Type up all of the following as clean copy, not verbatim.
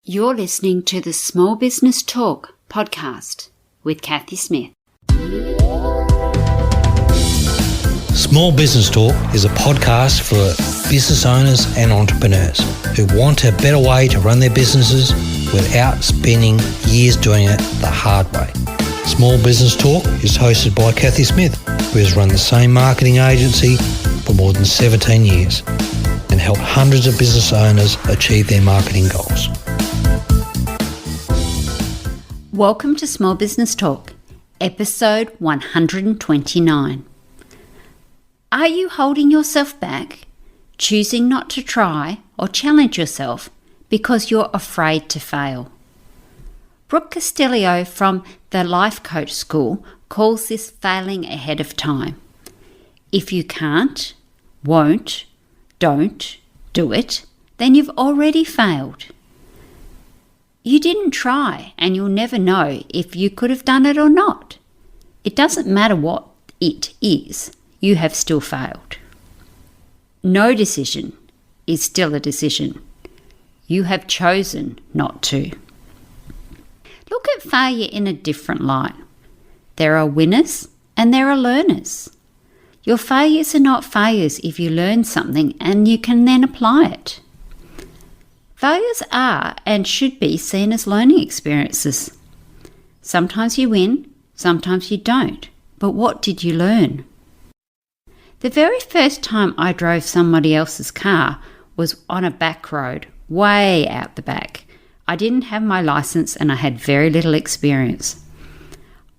You're listening to the Small Business Talk podcast with Cathy Smith. Small Business Talk is a podcast for business owners and entrepreneurs who want a better way to run their businesses without spending years doing it the hard way. Small Business Talk is hosted by Cathy Smith, who has run the same marketing agency for more than 17 years and helped hundreds of business owners achieve their marketing goals. Welcome to Small Business Talk, episode 129. Are you holding yourself back, choosing not to try or challenge yourself because you're afraid to fail? Brooke Castillo from the Life Coach School calls this failing ahead of time. If you can't, won't, don't do it, then you've already failed. You didn't try, and you'll never know if you could have done it or not. It doesn't matter what it is, you have still failed. No decision is still a decision. You have chosen not to. Look at failure in a different light. There are winners and there are learners. Your failures are not failures if you learn something and you can then apply it. Failures are and should be seen as learning experiences. Sometimes you win, sometimes you don't. But what did you learn? The very first time I drove somebody else's car was on a back road, way out the back. I didn't have my license and I had very little experience.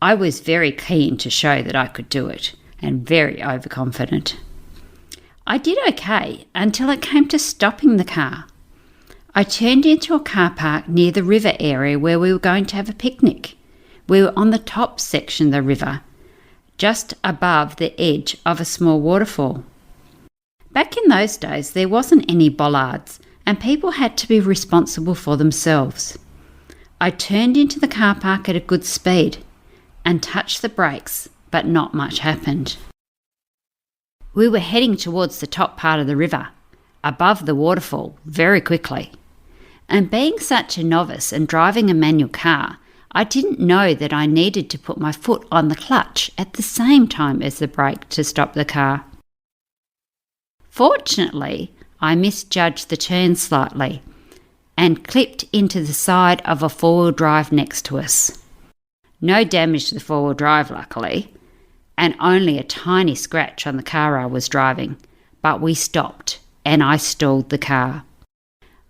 I was very keen to show that I could do it and very overconfident. I did okay until it came to stopping the car. I turned into a car park near the river area where we were going to have a picnic. We were on the top section of the river, just above the edge of a small waterfall. Back in those days, there wasn't any bollards and people had to be responsible for themselves. I turned into the car park at a good speed and touched the brakes, but not much happened. We were heading towards the top part of the river, above the waterfall, very quickly. And being such a novice and driving a manual car, I didn't know that I needed to put my foot on the clutch at the same time as the brake to stop the car. Fortunately, I misjudged the turn slightly and clipped into the side of a four-wheel drive next to us. No damage to the four-wheel drive, luckily, and only a tiny scratch on the car I was driving, but we stopped and I stalled the car.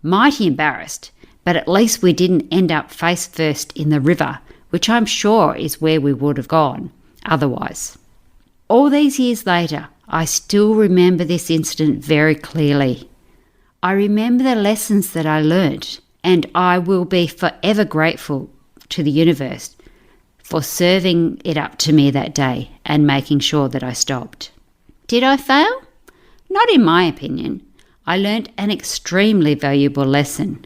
Mighty embarrassed, but at least we didn't end up face first in the river, which I'm sure is where we would have gone otherwise. All these years later, I still remember this incident very clearly. I remember the lessons that I learnt, and I will be forever grateful to the universe for serving it up to me that day and making sure that I stopped. Did I fail? Not in my opinion. I learnt an extremely valuable lesson.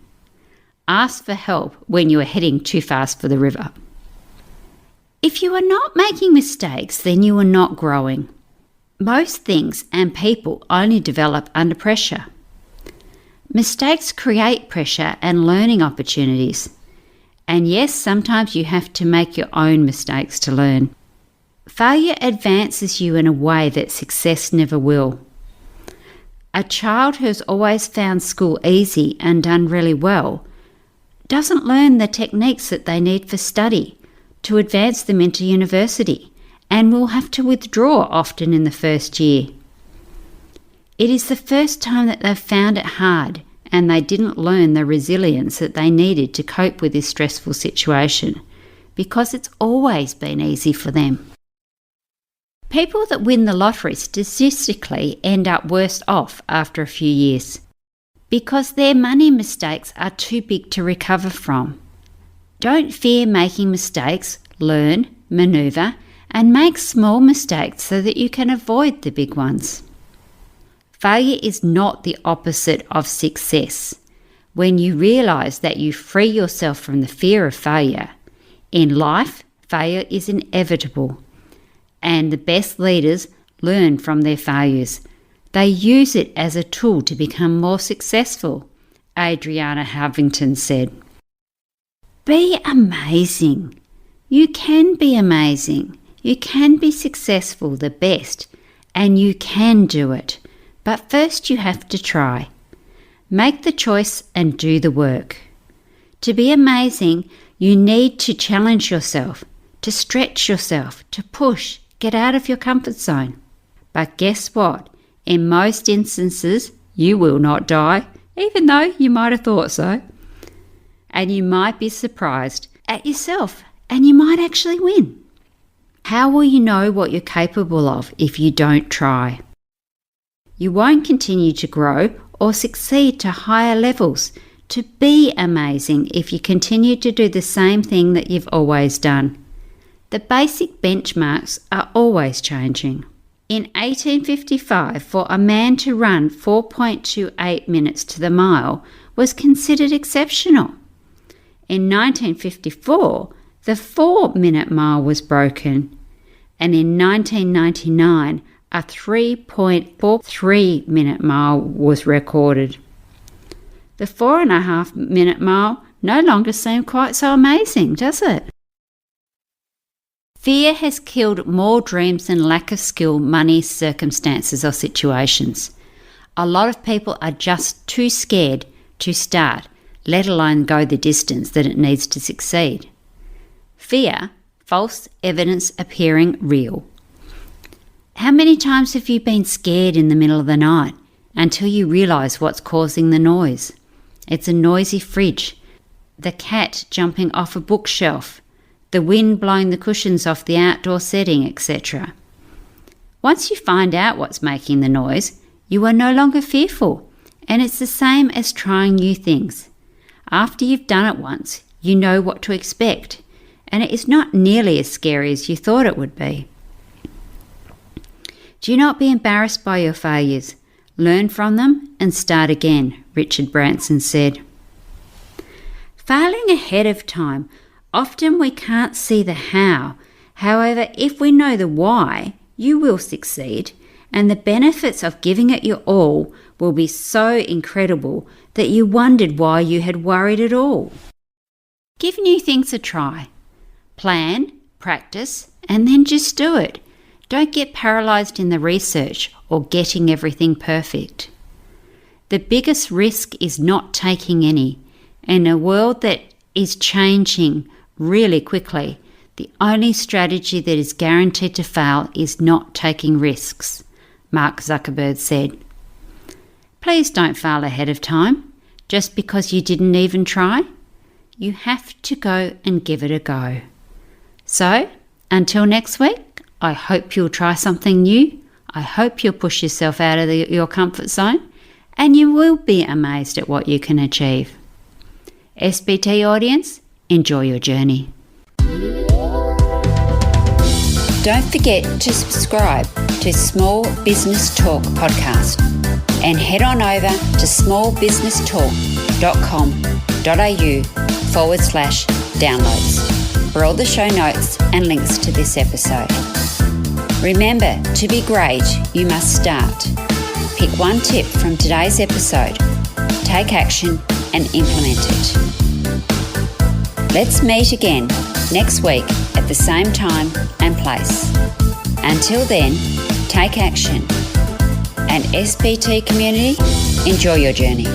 Ask for help when you are heading too fast for the river. If you are not making mistakes, then you are not growing. Most things and people only develop under pressure. Mistakes create pressure and learning opportunities. And yes, sometimes you have to make your own mistakes to learn. Failure advances you in a way that success never will. A child who's always found school easy and done really well doesn't learn the techniques that they need for study to advance them into university and will have to withdraw often in the first year. It is the first time that they've found it hard and they didn't learn the resilience that they needed to cope with this stressful situation because it's always been easy for them. People that win the lottery statistically end up worse off after a few years because their money mistakes are too big to recover from. Don't fear making mistakes, learn, manoeuvre, and make small mistakes so that you can avoid the big ones. Failure is not the opposite of success. When you realise that you free yourself from the fear of failure, in life, failure is inevitable. And the best leaders learn from their failures. They use it as a tool to become more successful, Adriana Harvington said. Be amazing. You can be amazing. You can be successful, the best, and you can do it. But first you have to try. Make the choice and do the work. To be amazing, you need to challenge yourself, to stretch yourself, to push, get out of your comfort zone. But guess what? In most instances, you will not die, even though you might have thought so. And you might be surprised at yourself, and you might actually win. How will you know what you're capable of if you don't try? You won't continue to grow or succeed to higher levels, to be amazing if you continue to do the same thing that you've always done. The basic benchmarks are always changing. In 1855, for a man to run 4.28 minutes to the mile was considered exceptional. In 1954, the 4-minute mile was broken, and in 1999, a 3.43-minute mile was recorded. The 4.5-minute mile no longer seems quite so amazing, does it? Fear has killed more dreams than lack of skill, money, circumstances or situations. A lot of people are just too scared to start, let alone go the distance that it needs to succeed. Fear, false evidence appearing real. How many times have you been scared in the middle of the night until you realise what's causing the noise? It's a noisy fridge, the cat jumping off a bookshelf, the wind blowing the cushions off the outdoor setting, etc. Once you find out what's making the noise, you are no longer fearful, and it's the same as trying new things. After you've done it once, you know what to expect, and it is not nearly as scary as you thought it would be. Do not be embarrassed by your failures. Learn from them and start again, Richard Branson said. Failing ahead of time, often we can't see the how. However, if we know the why, you will succeed, and the benefits of giving it your all will be so incredible that you wondered why you had worried at all. Give new things a try. Plan, practice, and then just do it. Don't get paralysed in the research or getting everything perfect. The biggest risk is not taking any. In a world that is changing really quickly, the only strategy that is guaranteed to fail is not taking risks, Mark Zuckerberg said. Please don't fail ahead of time just because you didn't even try. You have to go and give it a go. So, until next week, I hope you'll try something new. I hope you'll push yourself out of your comfort zone, and you will be amazed at what you can achieve. SBT audience, enjoy your journey. Don't forget to subscribe to Small Business Talk podcast and head on over to smallbusinesstalk.com.au/downloads for all the show notes and links to this episode. Remember, to be great, you must start. Pick one tip from today's episode, take action and implement it. Let's meet again next week at the same time and place. Until then, take action. And SBT community, enjoy your journey.